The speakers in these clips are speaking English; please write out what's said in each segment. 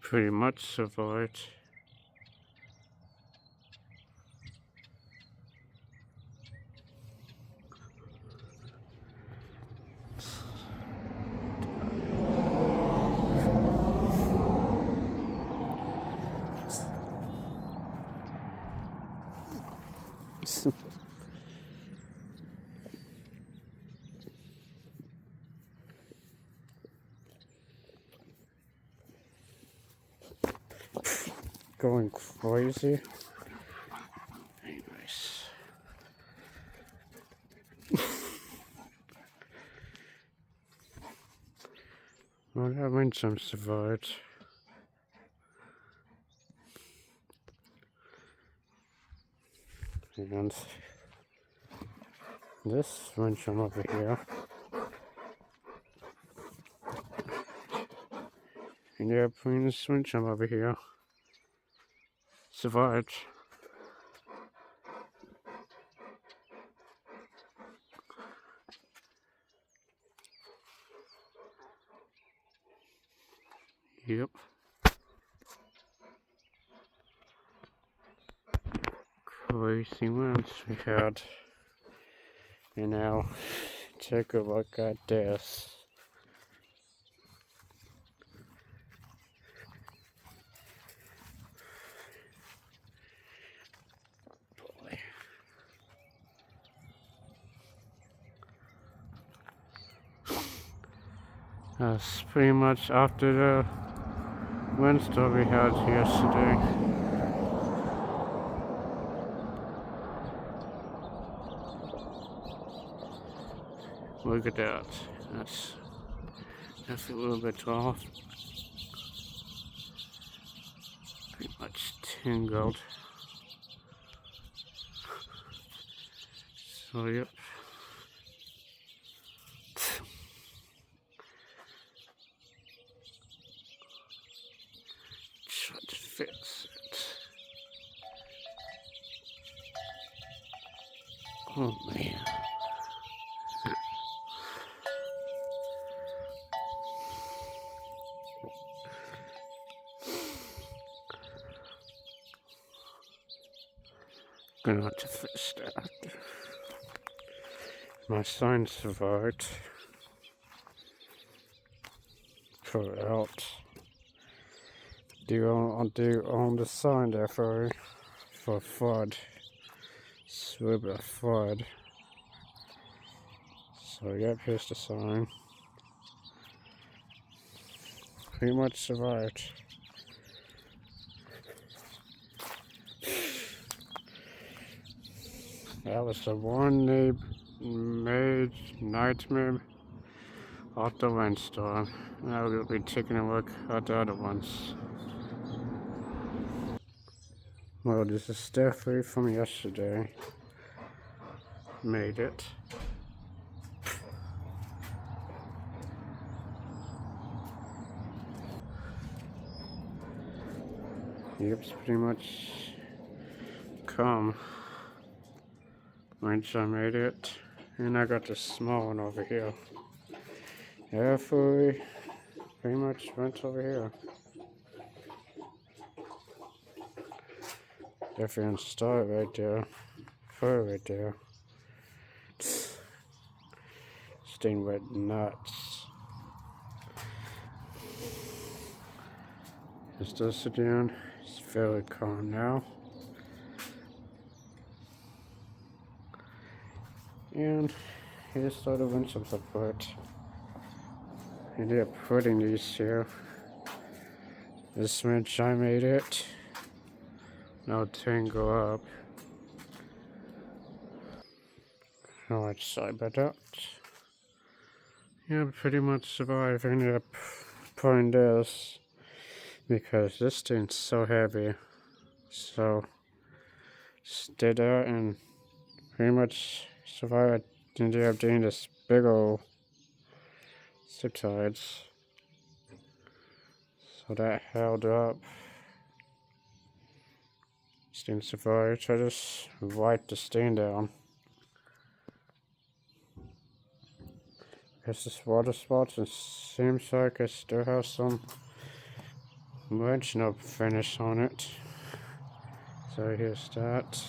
pretty much survived. Going crazy. Anyways. Well, that means some survived. And this wrench from over here. And the airplane wrench from over here. Survived. Yep. Crazy ones we had. And now, take a look at this. Boy. That's pretty much after the windstorm we had yesterday. Look at that. That's a little bit off. Pretty much tangled. So yep. Try to fix it. Oh man. Gonna have to fix that. My sign survived. Put it out. I'll do on the sign there for flood. Swim a flood. So yep, here's the sign. Pretty much survived. That was the one they made nightmare of the windstorm. Now we'll be taking a look at the other ones. Well, this is definitely from yesterday. Made it. Yep, it's pretty much calm. Once I made it, and I got the small one over here. Halfway, pretty much went over here. Definitely install it right there, fur right there. Staying wet nuts. Just this again. It's fairly calm now. And here's sort of windshield support. I ended up putting these here. This wrench I made it. Now tangle up. How much side by that? Yeah, pretty much survived. I ended up putting this because this thing's so heavy. So stayed there and pretty much survived. I ended up doing this big old zip ties. So that held up. Didn't survive. So I just wiped the stain down. There's this water spots and seems like I still have some much, no finish on it. So here's that.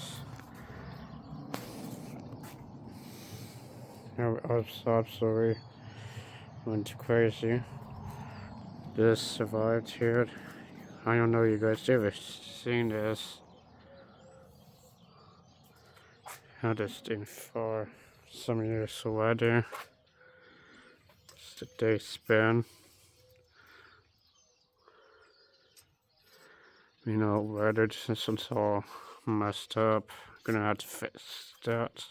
Now absolutely went crazy. This survived here. I don't know you guys ever seen this. Had this thing for some years already. It's the day span. You know, weathered since it's all messed up. Gonna have to fix that.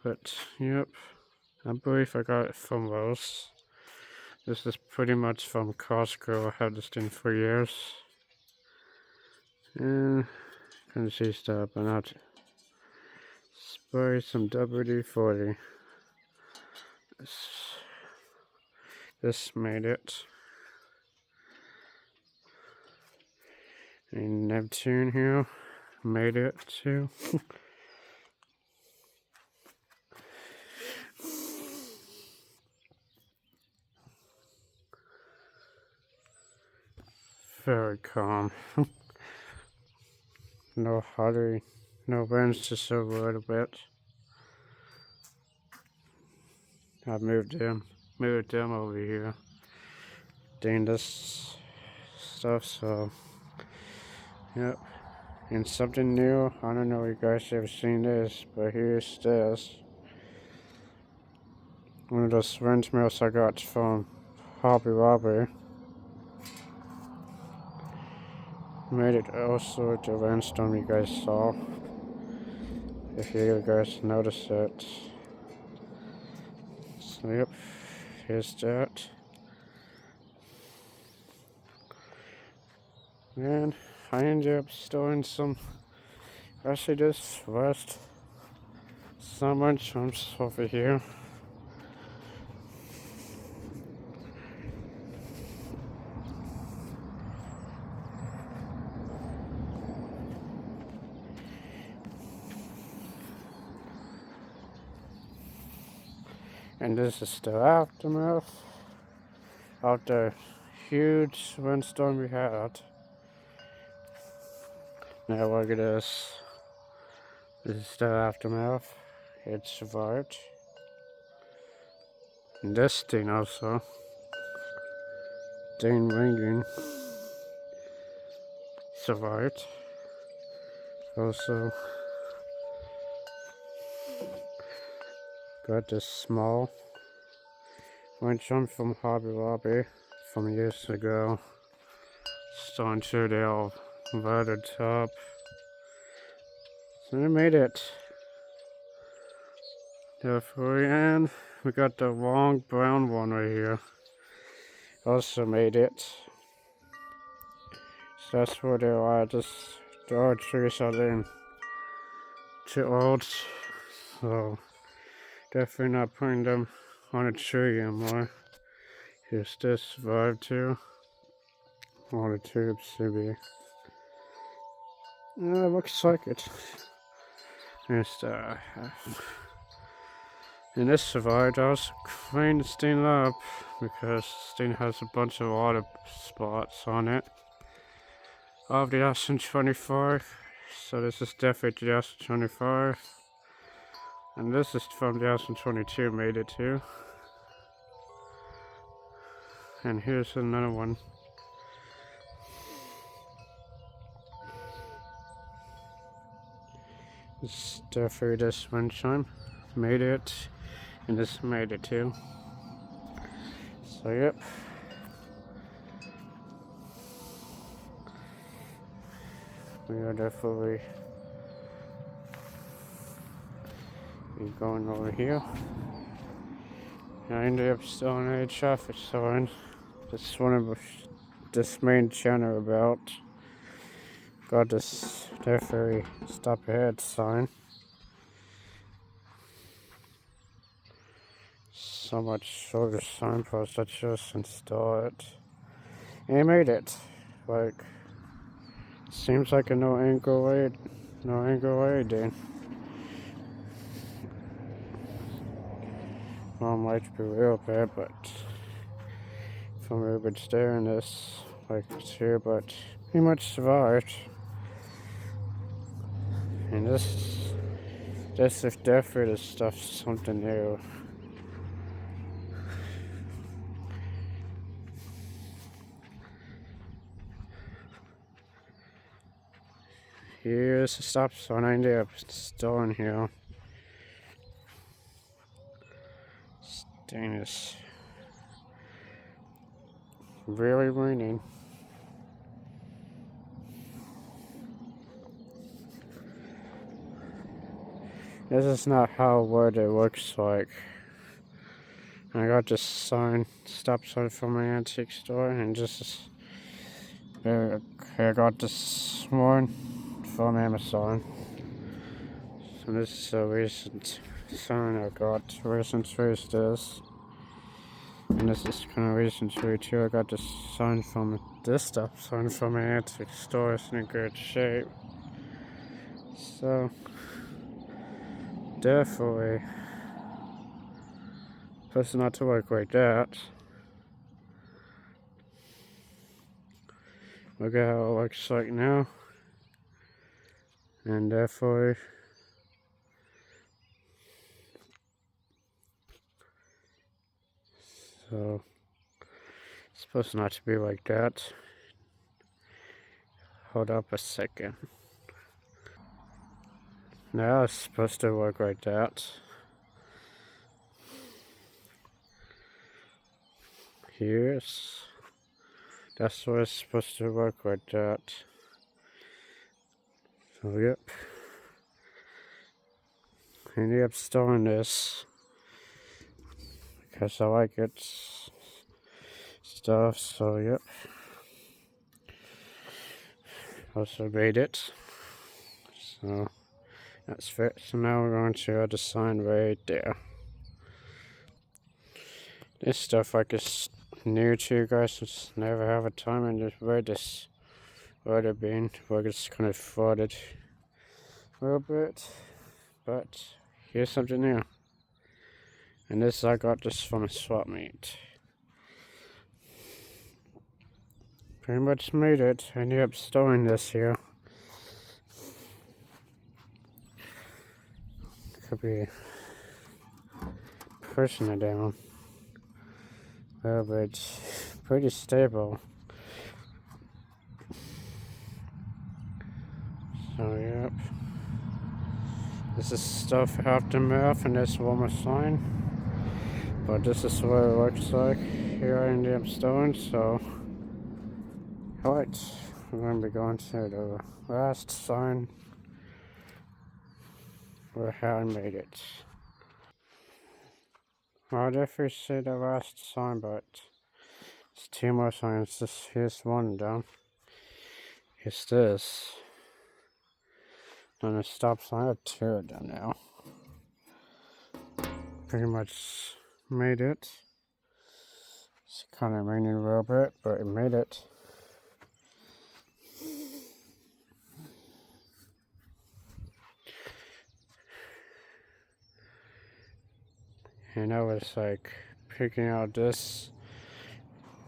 But yep, I believe I got it from Lowe's. This is pretty much from Costco. I had this thing for years. And gonna see stuff, but not spray some WD-40. This made it. And Neptune here made it too. Very calm. No hurry, no winds, just a little bit. I moved them over here. Doing this stuff, so yep. And something new, I don't know if you guys have seen this, but here's this. One of those windmills I got from Hobby Lobby. Made it also the windstorm you guys saw. If you guys notice it. So yep, here's that. And I ended up storing some, actually this last summer chunks over here. And this is the aftermath of the huge windstorm we had. Now look at this. This is the aftermath. It survived. And this thing also. Dane ringing. Survived. Also got this small wind jump from Hobby Lobby from years ago. Starting to the all weathered top. So we made it. Therefore, and we got the long brown one right here. Also made it. So that's where they are. The old trees are in too old. So definitely not putting them on a tree anymore. Here's this vibe too. All the tubes to be. Yeah, it looks like it. Just, and this survived. I also cleaned this thing up because this thing has a bunch of water spots on it. Of the Aston 25. So this is definitely the Aston 25. And this is from the Aston 22, made it too. And here's another one. This is definitely this wind chime. Made it. And this made it too. So yep. We are definitely going over here. I ended up still in a traffic sign. This one of this main channel about. Got this definitely stop ahead sign. So much shorter signpost, I just installed it. And I made it. Like, seems like a no angle lane. Well, might be real bad, but from urban staring this like too, but pretty much survived. And this is definitely this stuff's something new. Here's the stop sign I ended up installing here. Dang, it's really raining. This is not how what it looks like. I got this sign, stop sign from my antique store, and I got this one from Amazon. So this is a recent sign I got recently. Is this, and this is kind of recently too. I got this sign from this stop sign from my antique store. It's in good shape. So definitely. Supposed not to work like that. Look at how it looks like now. And definitely so it's supposed not to be like that. Hold up a second. Now it's supposed to work like that. Here's that's what it's supposed to work like that. So yep. I ended up installing this because I like it stuff, so yep. Also made it. So that's fit. So now we're going to add the sign right there. This stuff like is new to you guys, since never have a time and just where this would have been. Like it's kind of flooded a little bit, but here's something new. And this I got this from a swap meet. Pretty much made it. I ended up storing this here. Could be pushing it down. Well, but it's pretty stable. So yep. This is stuff aftermath and this one more sign. But this is what it looks like here in the stone. So alright, we're going to be going to the last sign where how I made it. I'll definitely say the last sign, but it's two more signs. Here's one done. Here's this. And a stop sign. I have two of them now. Pretty much made it. It's kind of raining a little bit, but it made it. And I was like picking out this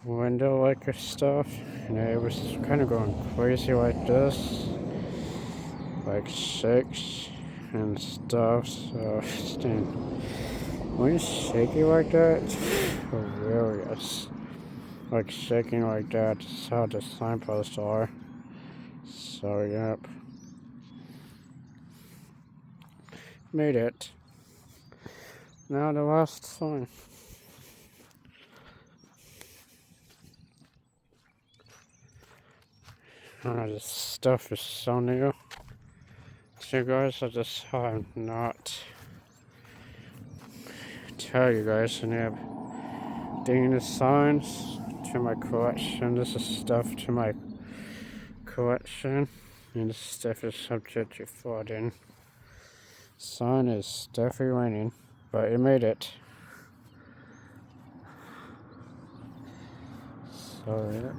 window like stuff, and it was kind of going crazy like this, like shakes and stuff. So when it's shaky like that, it's hilarious. Like shaking like that, that's how the signposts are. So yep, made it. Now the last sign. This stuff is so new. So guys, I just have not tell you guys, and I have the signs to my collection. This is stuff to my collection, and this stuff is subject to flooding. Sun is definitely raining, but it made it. So yeah.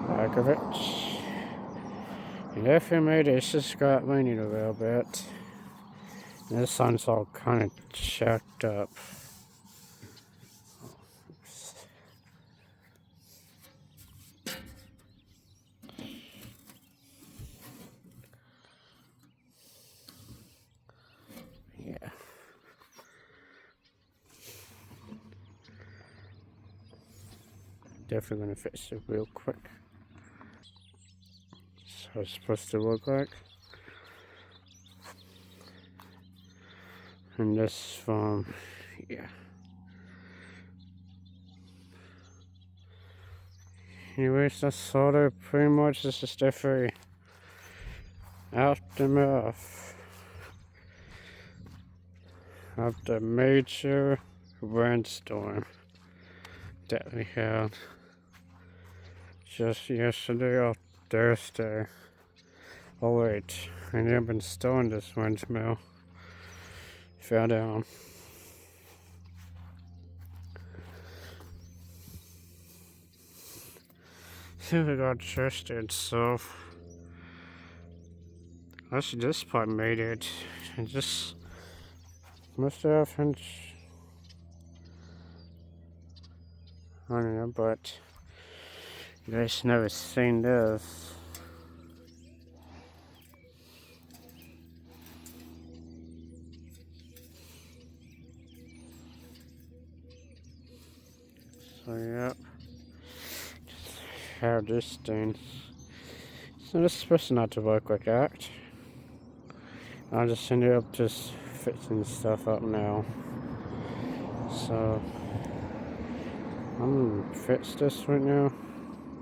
Back of it. And if it made it, it's just got raining a little bit. And this sun's all kind of checked up. definitely gonna fix it real quick. So it's supposed to look like. And this from, yeah. Anyways, that's all there pretty much. This is definitely aftermath of the major rainstorm that we had just yesterday or Thursday. Oh wait, I never been stolen this windmill. Fell down. See, we got adjusted, so actually this part made it. And just must have happened. I don't know, but you guys never seen this. So yep, just have this thing. So this is supposed not to work like that. I'll just end up just fixing stuff up now. So I'm gonna fix this right now.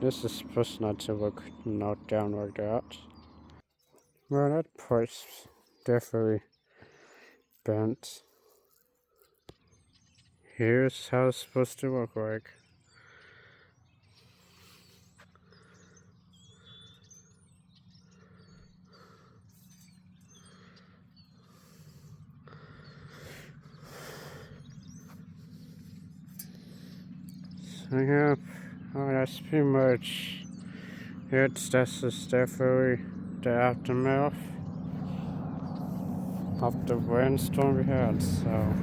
This is supposed not to look knocked down like that. Well, that part's definitely bent. Here's how it's supposed to look like. So yeah, that's pretty much it. That's just definitely the aftermath of the rainstorm we had. So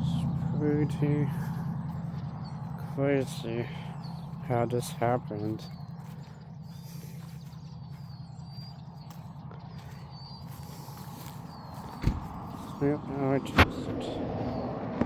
it's pretty crazy how this happened. Yep, I just